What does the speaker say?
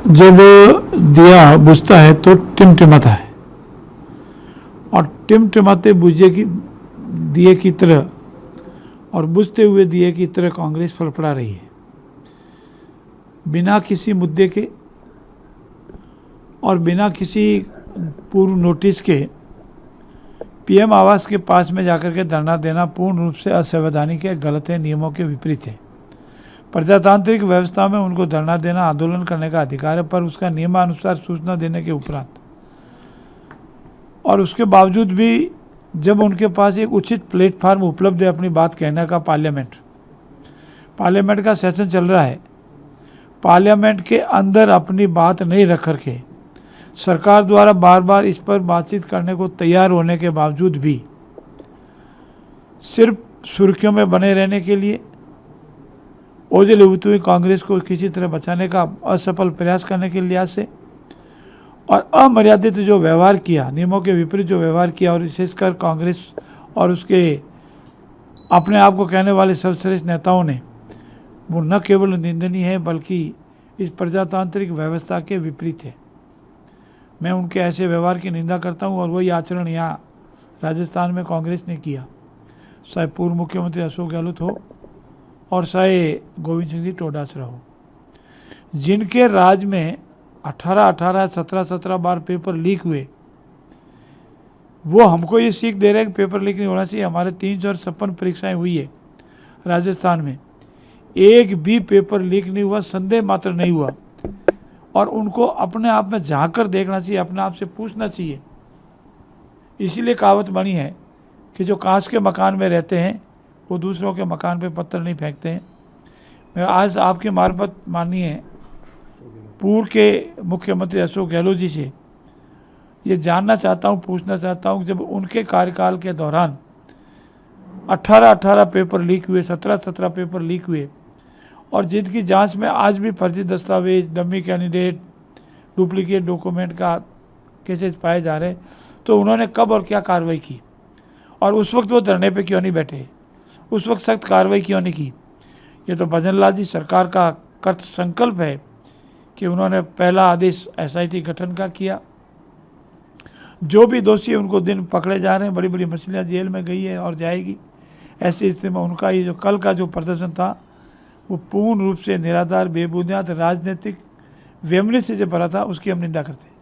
जब दिया बुझता है तो टिमटिमाता है, और टिमटिमाते बुझे की दिए की तरह और बुझते हुए दिए की तरह कांग्रेस फड़फड़ा रही है। बिना किसी मुद्दे के और बिना किसी पूर्व नोटिस के पीएम आवास के पास में जाकर के धरना देना पूर्ण रूप से असंवैधानिक है, गलत है, नियमों के विपरीत है। प्रजातांत्रिक व्यवस्था में उनको धरना देना, आंदोलन करने का अधिकार है, पर उसका नियमानुसार सूचना देने के उपरांत और उसके बावजूद भी जब उनके पास एक उचित प्लेटफार्म उपलब्ध है अपनी बात कहने का, पार्लियामेंट का सेशन चल रहा है, पार्लियामेंट के अंदर अपनी बात नहीं रख करके सरकार द्वारा बार बार इस पर बातचीत करने को तैयार होने के बावजूद भी सिर्फ सुर्खियों में बने रहने के लिए ओझल होती हुई कांग्रेस को किसी तरह बचाने का असफल प्रयास करने के लिहाज से और अमर्यादित जो व्यवहार किया, नियमों के विपरीत जो व्यवहार किया, और विशेषकर कांग्रेस और उसके अपने आप को कहने वाले सर्वश्रेष्ठ नेताओं ने, वो न केवल निंदनीय है बल्कि इस प्रजातांत्रिक व्यवस्था के विपरीत है। मैं उनके ऐसे व्यवहार की निंदा करता हूं और वही आचरण यहाँ राजस्थान में कांग्रेस ने किया, चाहे पूर्व मुख्यमंत्री अशोक गहलोत हो और चाहे गोविंद सिंह जी डोटासरा हो, जिनके राज में 17 बार पेपर लीक हुए। वो हमको ये सीख दे रहे हैं कि पेपर लीक नहीं होना चाहिए। हमारे 356 परीक्षाएं हुई है राजस्थान में, एक भी पेपर लीक नहीं हुआ, संदेह मात्र नहीं हुआ, और उनको अपने आप में झांक कर देखना चाहिए, अपने आप से पूछना चाहिए। इसीलिए कहावत बनी है कि जो कांच के मकान में रहते हैं वो दूसरों के मकान पे पत्थर नहीं फेंकते हैं। मैं आज आपके मार्फत माननीय पूर्व के मुख्यमंत्री अशोक गहलोत जी से ये जानना चाहता हूँ, पूछना चाहता हूँ, जब उनके कार्यकाल के दौरान 18 पेपर लीक हुए, 17 पेपर लीक हुए, और जिनकी जांच में आज भी फर्जी दस्तावेज, डमी कैंडिडेट, डुप्लीकेट डॉक्यूमेंट का केसेस पाए जा रहे हैं, तो उन्होंने कब और क्या कार्रवाई की, और उस वक्त वो धरने पे क्यों नहीं बैठे, उस वक्त सख्त कार्रवाई क्यों नहीं की। ये तो भजन लाल जी सरकार का कृत संकल्प है कि उन्होंने पहला आदेश एसआईटी गठन का किया। जो भी दोषी उनको दिन पकड़े जा रहे हैं, बड़ी बड़ी मछलियाँ जेल में गई है और जाएगी। ऐसी स्थिति में उनका ये जो कल का जो प्रदर्शन था वो पूर्ण रूप से निराधार, बेबुनियाद, राजनीतिक व्यमनी से जो भरा था, उसकी हम निंदा करते हैं।